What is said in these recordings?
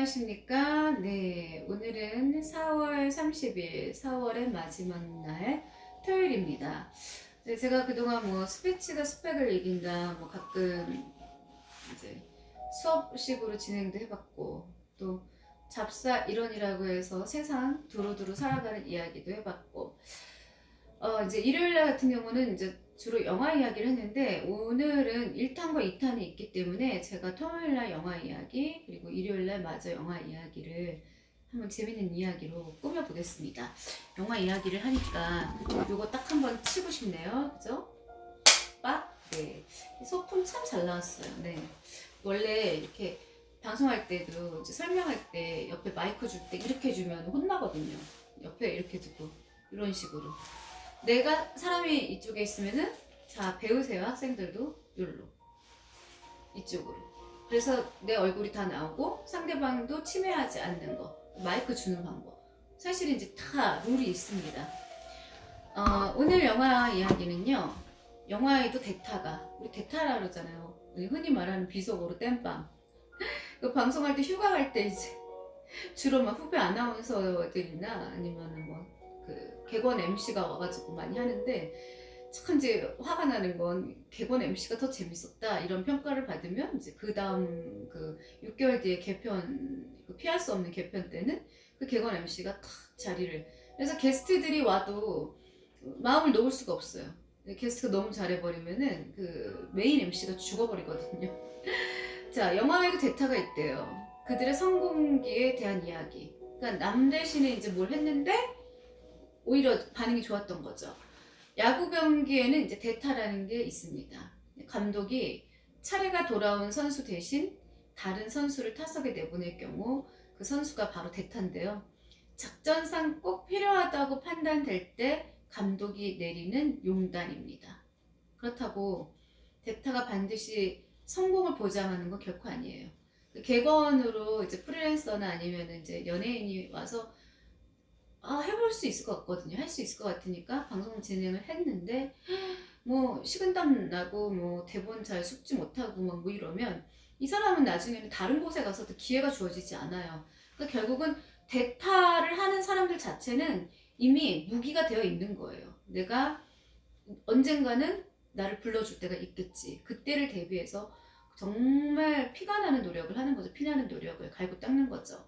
안녕하십니까? 네, 오늘은 4월 30일, 4월의 마지막 날, 토요일입니다. 네, 제가 그동안 뭐 스피치가 스펙을 이긴다, 뭐 가끔 이제 수업식으로 진행도 해봤고, 또 잡사 이론이라고 해서 세상 두루두루 살아가는 이야기도 해봤고, 이제 일요일날 같은 경우는 이제 주로 영화 이야기를 했는데 오늘은 1탄과 2탄이 있기 때문에 제가 토요일날 영화 이야기 그리고 일요일날 마저 영화 이야기를 한번 재밌는 이야기로 꾸며보겠습니다. 영화 이야기를 하니까 요거 딱 한번 치고 싶네요. 그죠? 빡! 네. 소품 참 잘 나왔어요. 네. 원래 이렇게 방송할 때도 이제 설명할 때 옆에 마이크 줄 때 이렇게 주면 혼나거든요. 옆에 이렇게 두고 이런 식으로. 내가 사람이 이쪽에 있으면은 자 배우세요. 학생들도 여기로 이쪽으로. 그래서 내 얼굴이 다 나오고 상대방도 침해하지 않는 거, 마이크 주는 방법. 사실 이제 다 룰이 있습니다. 오늘 영화 이야기는요. 영화에도 대타가 우리 대타라 그러잖아요. 흔히 말하는 비속어로 땜빵. 그 방송할 때 휴가 갈 때 이제 주로 막 후배 아나운서들이나 아니면은 뭐 그 객원 MC가 와가지고 많이 하는데 참 이제 화가 나는 건 객원 MC가 더 재밌었다 이런 평가를 받으면 이제 그 다음 그 6개월 뒤에 개편 그 피할 수 없는 개편 때는 그 객원 MC가 탁 자리를 그래서 게스트들이 와도 마음을 놓을 수가 없어요. 게스트가 너무 잘해버리면은 그 메인 MC가 죽어버리거든요. 자, 영화에도 대타가 있대요. 그들의 성공기에 대한 이야기. 그러니까 남 대신에 이제 뭘 했는데 오히려 반응이 좋았던 거죠. 야구 경기에는 이제 대타라는 게 있습니다. 감독이 차례가 돌아온 선수 대신 다른 선수를 타석에 내보낼 경우 그 선수가 바로 대타인데요. 작전상 꼭 필요하다고 판단될 때 감독이 내리는 용단입니다. 그렇다고 대타가 반드시 성공을 보장하는 건 결코 아니에요. 객원으로 이제 프리랜서나 아니면 이제 연예인이 와서 해볼 수 있을 것 같거든요. 할 수 있을 것 같으니까 방송 진행을 했는데 뭐 식은땀 나고 뭐 대본 잘 숙지 못하고 막 뭐 이러면 이 사람은 나중에는 다른 곳에 가서도 기회가 주어지지 않아요. 그러니까 결국은 대타를 하는 사람들 자체는 이미 무기가 되어 있는 거예요. 내가 언젠가는 나를 불러줄 때가 있겠지. 그때를 대비해서 정말 피가 나는 노력을 하는 거죠. 피나는 노력을 갈고 닦는 거죠.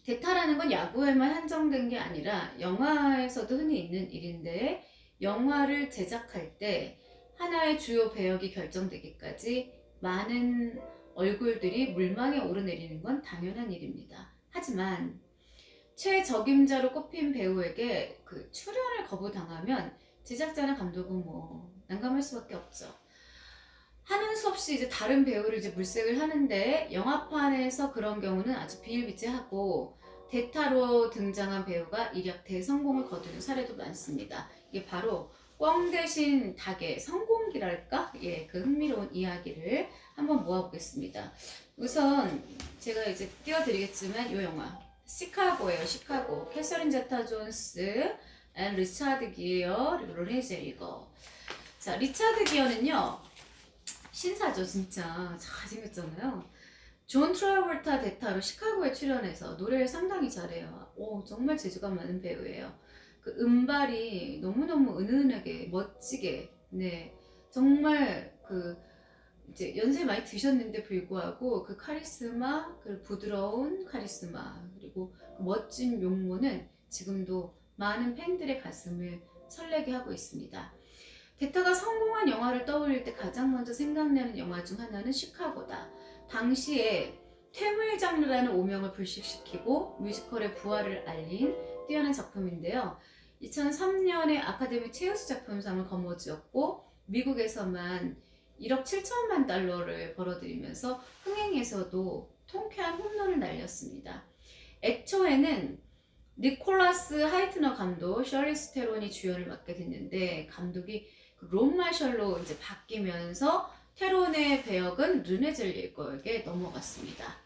대타라는 건 야구에만 한정된 게 아니라 영화에서도 흔히 있는 일인데 영화를 제작할 때 하나의 주요 배역이 결정되기까지 많은 얼굴들이 물망에 오르내리는 건 당연한 일입니다. 하지만 최적임자로 꼽힌 배우에게 그 출연을 거부당하면 제작자나 감독은 뭐 난감할 수밖에 없죠. 하는 수 없이 이제 다른 배우를 이제 물색을 하는데 영화판에서 그런 경우는 아주 비일비재하고 대타로 등장한 배우가 일약 대성공을 거두는 사례도 많습니다. 이게 바로 꽝 대신 닭의 성공기랄까? 예, 그 흥미로운 이야기를 한번 모아보겠습니다. 우선 제가 이제 띄워드리겠지만 이 영화 시카고예요. 시카고. 캐서린 제타 존스, 앤 리차드 기어, 그리고 로니 제리거. 자, 리차드 기어는요. 신사죠, 진짜. 잘생겼잖아요. 존 트라볼타 대타로 시카고에 출연해서 노래를 상당히 잘해요. 오, 정말 재주가 많은 배우예요. 그 음발이 너무너무 은은하게, 멋지게, 네. 정말 그, 이제 연세 많이 드셨는데 불구하고 그 카리스마, 그 부드러운 카리스마, 그리고 그 멋진 용모는 지금도 많은 팬들의 가슴을 설레게 하고 있습니다. 대타가 성공한 영화를 떠올릴 때 가장 먼저 생각나는 영화 중 하나는 시카고다. 당시에 퇴물 장르라는 오명을 불식시키고 뮤지컬의 부활을 알린 뛰어난 작품인데요. 2003년에 아카데미 최우수 작품상을 거머쥐었고 미국에서만 1억 7천만 달러를 벌어들이면서 흥행에서도 통쾌한 홈런을 날렸습니다. 애초에는 니콜라스 하이트너 감독, 셔리스 테론이 주연을 맡게 됐는데 감독이 론 마셜로 이제 바뀌면서 테론의 배역은 르네 젤리거에게 넘어갔습니다.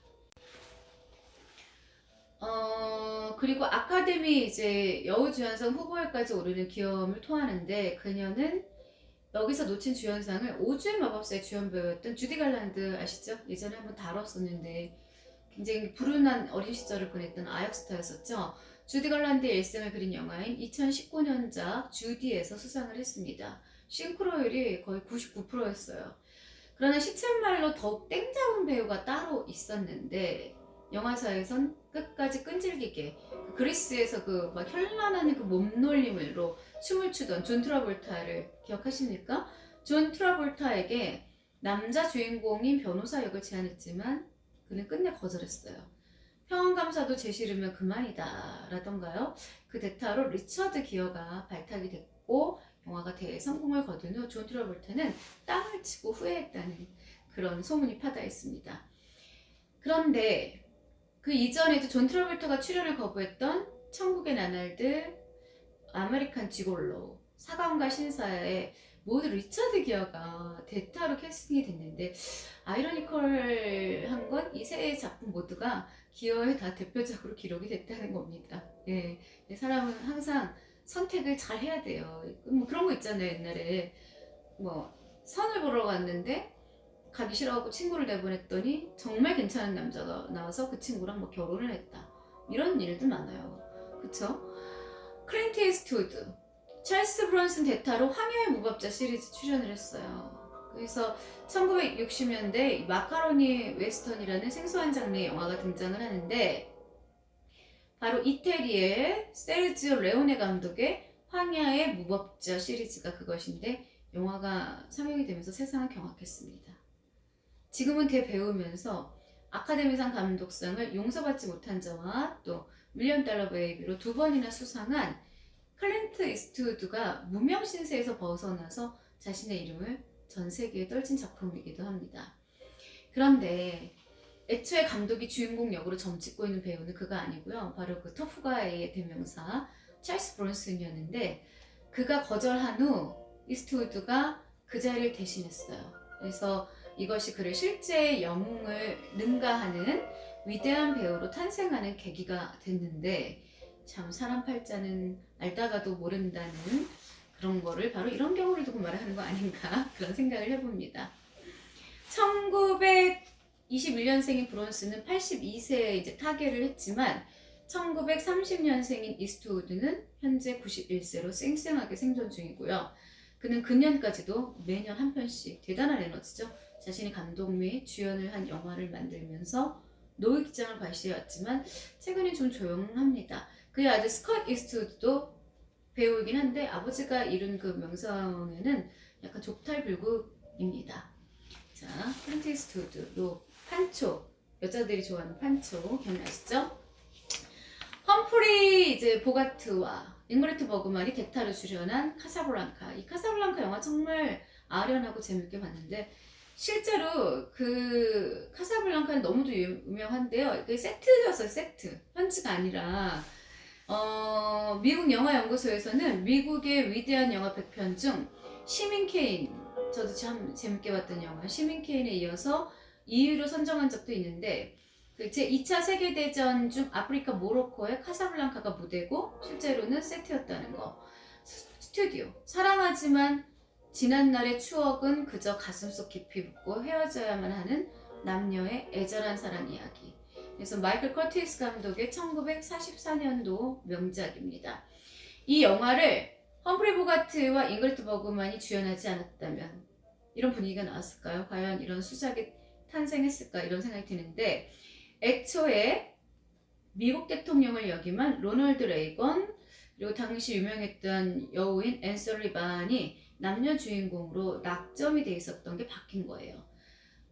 그리고 아카데미 이제 여우주연상 후보에까지 오르는 기염을 토하는데 그녀는 여기서 놓친 주연상을 오즈의 마법사의 주연 배우였던 주디 갈란드 아시죠? 예전에 한번 다뤘었는데 굉장히 불운한 어린 시절을 보냈던 아역스타였었죠. 주디 걸란드의 일생을 그린 영화인 2019년작 주디에서 수상을 했습니다. 싱크로율이 거의 99%였어요. 그러나 시쳇말로 더욱 땡잡은 배우가 따로 있었는데 영화사에선 끝까지 끈질기게 그리스에서 그 막 현란한 그 몸놀림으로 춤을 추던 존 트라볼타를 기억하십니까? 존 트라볼타에게 남자 주인공인 변호사 역을 제안했지만 그는 끝내 거절했어요. 평원감사도 제 싫으면 그만이다 라던가요. 그 대타로 리처드 기어가 발탁이 됐고 영화가 대성공을 거둔 후 존 트라볼타는 땅을 치고 후회했다는 그런 소문이 파다했습니다. 그런데 그 이전에도 존 트라볼타가 출연을 거부했던 천국의 나날들, 아메리칸 지골로, 사관과 신사에 모두 리처드 기어가 대타로 캐스팅이 됐는데 아이러니컬한 건 이 세 작품 모두가 기어에 다 대표적으로 기록이 됐다는 겁니다. 예, 사람은 항상 선택을 잘 해야 돼요. 뭐 그런 거 있잖아요. 옛날에 뭐 선을 보러 갔는데 가기 싫어하고 친구를 내보냈더니 정말 괜찮은 남자가 나와서 그 친구랑 뭐 결혼을 했다. 이런 일도 많아요. 그쵸? 클린트 이스트우드, 찰스 브론슨 대타로 황야의 무법자 시리즈 출연을 했어요. 그래서 1960년대 마카로니 웨스턴이라는 생소한 장르의 영화가 등장을 하는데 바로 이태리의 세르지오 레오네 감독의 황야의 무법자 시리즈가 그것인데 영화가 상영이 되면서 세상을 경악했습니다. 지금은 대배우면서 아카데미상 감독상을 용서받지 못한 자와 또 밀리언 달러 베이비로 2번이나 수상한 클린트 이스트우드가 무명 신세에서 벗어나서 자신의 이름을 전 세계에 떨친 작품이기도 합니다. 그런데 애초에 감독이 주인공 역으로 점찍고 있는 배우는 그가 아니고요. 바로 그 터프가이의 대명사 찰스 브론슨이었는데 그가 거절한 후 이스트우드가 그 자리를 대신했어요. 그래서 이것이 그를 실제 영웅을 능가하는 위대한 배우로 탄생하는 계기가 됐는데 참 사람 팔자는 알다가도 모른다는 그런 거를 바로 이런 경우를 두고 말하는 거 아닌가 그런 생각을 해봅니다. 1921년생인 브론스는 82세에 이제 타계를 했지만 1930년생인 이스트우드는 현재 91세로 쌩쌩하게 생존 중이고요. 그는 근년까지도 매년 한 편씩 대단한 에너지죠. 자신이 감독 및 주연을 한 영화를 만들면서 노익장을 발시해왔지만 최근에 좀 조용합니다. 그의 아들 스콧 이스트우드도 배우이긴 한데 아버지가 이룬 그 명성에는 약간 족탈불급입니다. 자, 클린트 이스트우드, 요 판초, 여자들이 좋아하는 판초 기억나시죠? 험프리 이제 보가트와 잉그리트 버그만이 대타로 출연한 카사블랑카. 이 카사블랑카 영화 정말 아련하고 재밌게 봤는데 실제로 그 카사블랑카는 너무도 유명한데요. 이게 세트였어요, 세트. 현지가 아니라 미국 영화연구소에서는 미국의 위대한 영화 100편 중 시민 케인, 저도 참 재밌게 봤던 영화 시민 케인에 이어서 2위로 선정한 적도 있는데 제2차 세계대전 중 아프리카 모로코의 카사블랑카가 무대고 실제로는 세트였다는 거. 스튜디오, 사랑하지만 지난날의 추억은 그저 가슴속 깊이 묻고 헤어져야만 하는 남녀의 애절한 사랑 이야기. 그래서 마이클 커티스 감독의 1944년도 명작입니다. 이 영화를 험프리 보가트와 잉그리트 버그만이 주연하지 않았다면 이런 분위기가 나왔을까요? 과연 이런 수작이 탄생했을까? 이런 생각이 드는데 애초에 미국 대통령을 역임한 로널드 레이건 그리고 당시 유명했던 여우인 앤 설리반이 남녀 주인공으로 낙점이 돼 있었던 게 바뀐 거예요.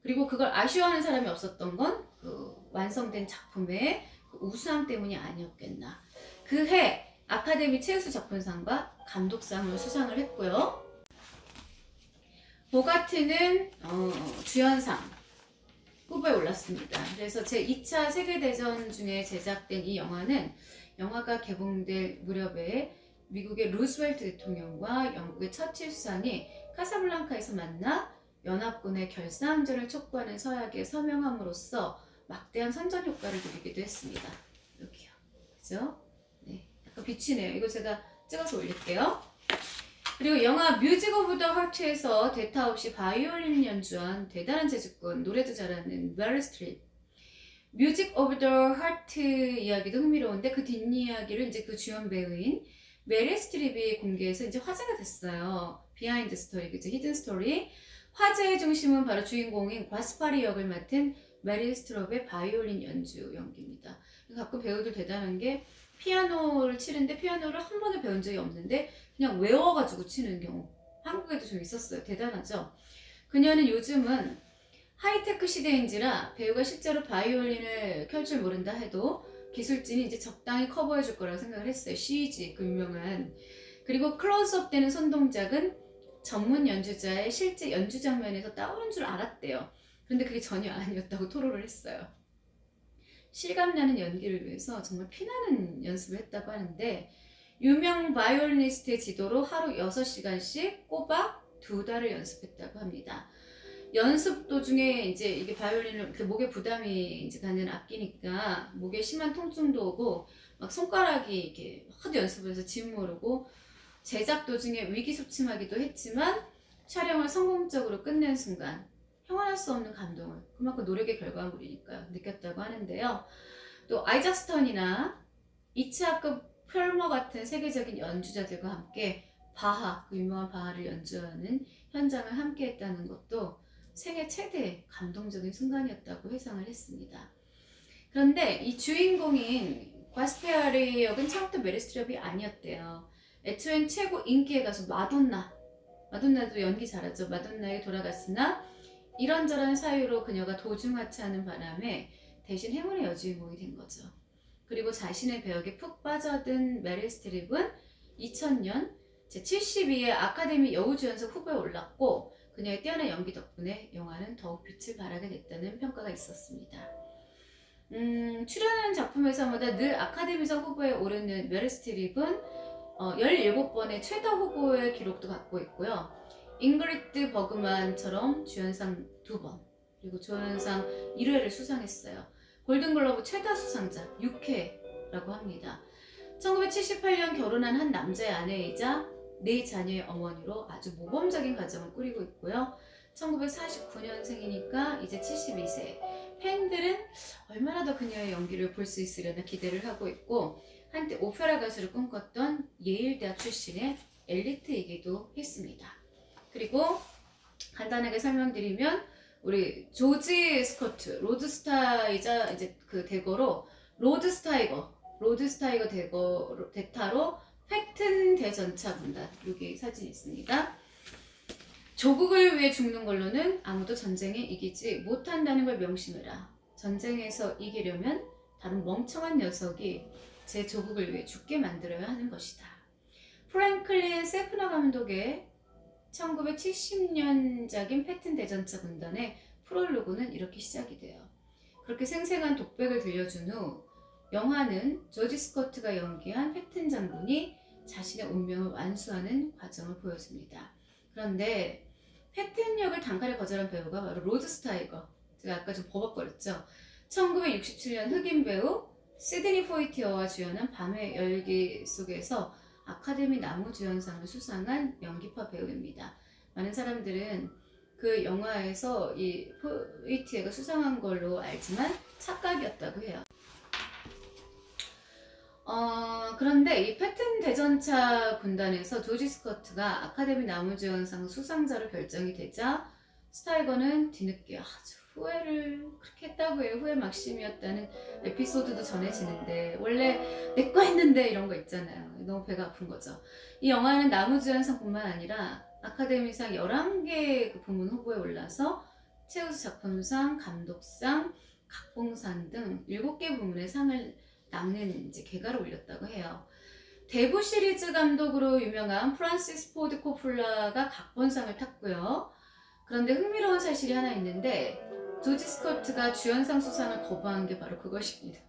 그리고 그걸 아쉬워하는 사람이 없었던 건 그 완성된 작품의 그 우수함 때문이 아니었겠나. 그해 아카데미 최우수 작품상과 감독상을 수상을 했고요. 보가트는 주연상 후보에 올랐습니다. 그래서 제2차 세계대전 중에 제작된 이 영화는 영화가 개봉될 무렵에 미국의 루스벨트 대통령과 영국의 처칠 수상이 카사블랑카에서 만나 연합군의 결사항전을 촉구하는 서약에 서명함으로써 막대한 선전 효과를 누리기도 했습니다. 여기요. 그죠? 네. 약간 비치네요. 이거 제가 찍어서 올릴게요. 그리고 영화 뮤직 오브 더 하트에서 대타 없이 바이올린 연주한 대단한 재주꾼, 노래도 잘하는 메릴 스트립. 뮤직 오브 더 하트 이야기도 흥미로운데 그 뒷이야기를 이제 그 주연 배우인 메릴 스트립이 공개해서 이제 화제가 됐어요. 비하인드 스토리, 그죠? 히든 스토리. 화제의 중심은 바로 주인공인 과스파리 역을 맡은 메릴 스트립의 바이올린 연주 연기입니다. 가끔 배우들 대단한 게 피아노를 치는데 피아노를 한 번도 배운 적이 없는데 그냥 외워가지고 치는 경우 한국에도 좀 있었어요. 대단하죠? 그녀는 요즘은 하이테크 시대인지라 배우가 실제로 바이올린을 켤 줄 모른다 해도 기술진이 이제 적당히 커버해 줄 거라고 생각을 했어요. CG, 그 유명한. 그리고 클로즈업 되는 손동작은 전문 연주자의 실제 연주 장면에서 따오는 줄 알았대요. 그런데 그게 전혀 아니었다고 토로를 했어요. 실감나는 연기를 위해서 정말 피나는 연습을 했다고 하는데 유명 바이올리니스트의 지도로 하루 6시간씩 꼬박 2달을 연습했다고 합니다. 연습 도중에 이제 이게 바이올린을 목에 부담이 이제 가는 악기니까 목에 심한 통증도 오고 막 손가락이 이렇게 하도 연습을 해서 짐 모르고 제작 도중에 위기소침하기도 했지만 촬영을 성공적으로 끝낸 순간 형언할 수 없는 감동을 그만큼 노력의 결과물이니까요 느꼈다고 하는데요. 또 아이작 스턴이나 이츠하크 펼머 같은 세계적인 연주자들과 함께 바하, 그 유명한 바하를 연주하는 현장을 함께 했다는 것도 생애 최대 감동적인 순간이었다고 회상을 했습니다. 그런데 이 주인공인 과스페아리 역은 처음부터 메릴 스트립이 아니었대요. 애초엔 최고 인기의 가수 마돈나도 연기 잘하죠. 마돈나에 돌아갔으나 이런저런 사유로 그녀가 도중하차하는 바람에 대신 행운의 여주인공이 된 거죠. 그리고 자신의 배역에 푹 빠져든 메릴 스트립은 2000년 제72회 아카데미 여우주연상 후보에 올랐고 그녀의 뛰어난 연기 덕분에 영화는 더욱 빛을 발하게 됐다는 평가가 있었습니다. 출연하는 작품에서마다 늘 아카데미상 후보에 오르는 메릴 스트립은 17번의 최다 후보의 기록도 갖고 있고요. 잉그리드 버그만처럼 주연상 2번, 그리고 조연상 1회를 수상했어요. 골든글러브 최다 수상자 6회라고 합니다. 1978년 결혼한 한 남자의 아내이자 4자녀의 어머니로 아주 모범적인 가정을 꾸리고 있고요. 1949년생이니까 이제 72세. 팬들은 얼마나 더 그녀의 연기를 볼 수 있으려나 기대를 하고 있고 한때 오페라 가수를 꿈꿨던 예일대학 출신의 엘리트이기도 했습니다. 그리고 간단하게 설명드리면 우리 조지 스코트, 로드스타이자 이제 그 대거로 로드스타이거 대타로 패튼 대전차 군단, 여기 사진이 있습니다. 조국을 위해 죽는 걸로는 아무도 전쟁에 이기지 못한다는 걸 명심해라. 전쟁에서 이기려면 다른 멍청한 녀석이 제 조국을 위해 죽게 만들어야 하는 것이다. 프랭클린 세프너 감독의 1970년작인 패튼 대전차 군단의 프롤로그는 이렇게 시작이 돼요. 그렇게 생생한 독백을 들려준 후 영화는 조지 스코트가 연기한 패튼 장군이 자신의 운명을 완수하는 과정을 보여줍니다. 그런데 패튼 역을 단칼에 거절한 배우가 바로 로드 스타이거, 제가 아까 좀 버벅거렸죠. 1967년 흑인 배우 시드니 포이티어와 주연한 밤의 열기 속에서 아카데미 나무주연상을 수상한 연기파 배우입니다. 많은 사람들은 그 영화에서 이 포이티어가 수상한 걸로 알지만 착각이었다고 해요. 그런데 이 패튼 대전차 군단에서 조지 스코트가 아카데미 나무주연상 수상자로 결정이 되자 스타이거는 뒤늦게 아주 후회를 그렇게 했다고 해요. 후회 막심이었다는 에피소드도 전해지는데 원래 내 거 했는데 이런 거 있잖아요. 너무 배가 아픈 거죠. 이 영화는 나무주연상뿐만 아니라 아카데미상 11개 그 부문 후보에 올라서 최우수 작품상, 감독상, 각본상 등 7개 부문의 상을 낚는 이제 개가를 올렸다고 해요. 대부 시리즈 감독으로 유명한 프란시스 포드 코폴라가 각본상을 탔고요. 그런데 흥미로운 사실이 하나 있는데 조지 스코트가 주연상 수상을 거부한 게 바로 그것입니다.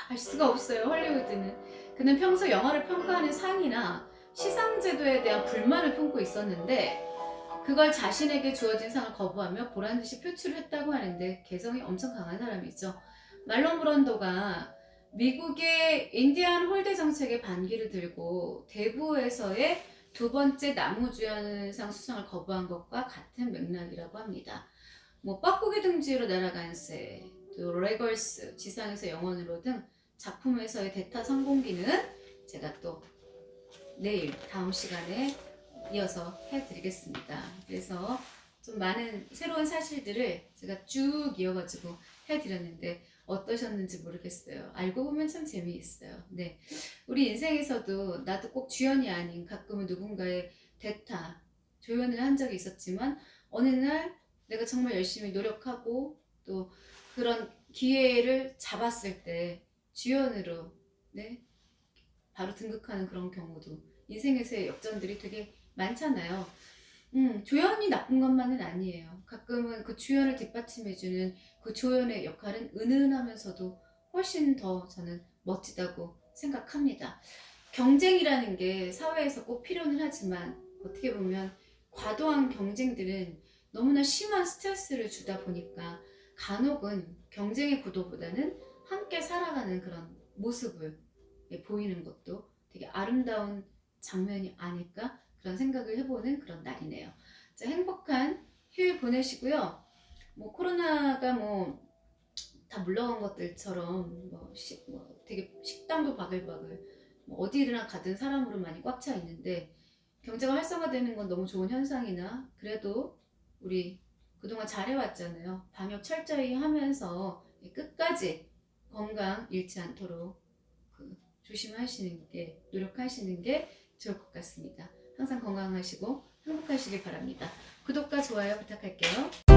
알 수가 없어요. 헐리우드는. 그는 평소 영화를 평가하는 상이나 시상제도에 대한 불만을 품고 있었는데 그걸 자신에게 주어진 상을 거부하며 보란듯이 표출을 했다고 하는데 개성이 엄청 강한 사람이죠. 말론 브런도가 미국의 인디안 홀대 정책의 반기를 들고 대부에서의 2번째 나무주연상 수상을 거부한 것과 같은 맥락이라고 합니다. 뻐꾸기 둥지로 날아간 새, 또 레걸스, 지상에서 영원으로 등 작품에서의 대타 성공기는 제가 또 내일 다음 시간에 이어서 해드리겠습니다. 그래서 좀 많은 새로운 사실들을 제가 쭉 이어가지고 해드렸는데 어떠셨는지 모르겠어요. 알고 보면 참 재미있어요. 네, 우리 인생에서도 나도 꼭 주연이 아닌 가끔은 누군가의 대타, 조연을 한 적이 있었지만 어느 날 내가 정말 열심히 노력하고 또 그런 기회를 잡았을 때 주연으로 네, 바로 등극하는 그런 경우도 인생에서의 역전들이 되게 많잖아요. 조연이 나쁜 것만은 아니에요. 가끔은 그 주연을 뒷받침해주는 그 조연의 역할은 은은하면서도 훨씬 더 저는 멋지다고 생각합니다. 경쟁이라는 게 사회에서 꼭 필요는 하지만 어떻게 보면 과도한 경쟁들은 너무나 심한 스트레스를 주다 보니까 간혹은 경쟁의 구도보다는 함께 살아가는 그런 모습을 보이는 것도 되게 아름다운 장면이 아닐까 그런 생각을 해보는 그런 날이네요. 자, 행복한 휴일 보내시고요. 뭐 코로나가 뭐 다 물러간 것들처럼 뭐 되게 식당도 바글바글 뭐 어디나 가든 사람으로 많이 꽉 차 있는데 경제가 활성화되는 건 너무 좋은 현상이나 그래도 우리 그동안 잘해왔잖아요. 방역 철저히 하면서 끝까지 건강 잃지 않도록 조심하시는 게 노력하시는 게 좋을 것 같습니다. 항상 건강하시고 행복하시길 바랍니다. 구독과 좋아요 부탁할게요.